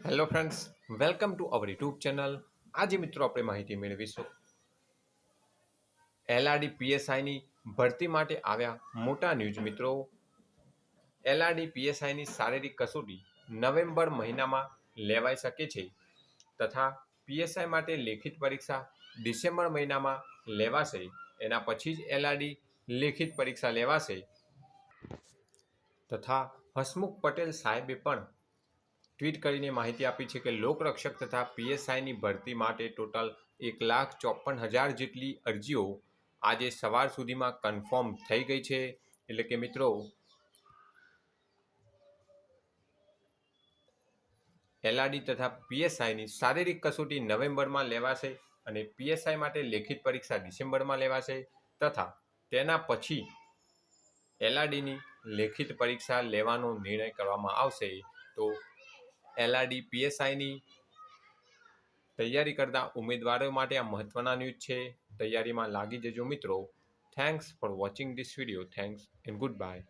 Hello friends, welcome to our YouTube channel. આજે મિત્રો આપણે માહિતી મેળવીશું એલઆરડી પીએસઆઈની ભરતી માટે આવ્યા મોટા ન્યૂઝ. મિત્રો, એલઆરડી પીએસઆઈની શારીરિક કસોટી નવેમ્બર મહિનામાં લેવાઈ શકે છે તથા પીએસઆઈ માટે લેખિત પરીક્ષા ડિસેમ્બર મહિનામાં લેવાશે. એના પછી જ એલઆરડી લેખિત પરીક્ષા લેવાશે તથા હસમુખ પટેલ સાહેબે પણ ટ્વીટ કરીને માહિતી આપી છે કે લોકરક્ષક તથા પીએસઆઈની ભરતી માટે ટોટલ 1,54,000 જેટલી અરજીઓ આજે સવાર સુધીમાં કન્ફર્મ થઈ ગઈ છે. એટલે કે મિત્રો, એલઆરડી તથા પીએસઆઈની શારીરિક કસોટી નવેમ્બરમાં લેવાશે અને પીએસઆઈ માટે લેખિત પરીક્ષા ડિસેમ્બરમાં લેવાશે તથા તેના પછી એલઆરડીની લેખિત પરીક્ષા લેવાનો નિર્ણય કરવામાં આવશે. તો એલઆરડી પીએસઆઈની તૈયારી કરતા ઉમેદવારો માટે આ મહત્ત્વના ન્યૂઝ છે. તૈયારીમાં લાગી જજો મિત્રો. Thanks for watching this video. Thanks and good bye.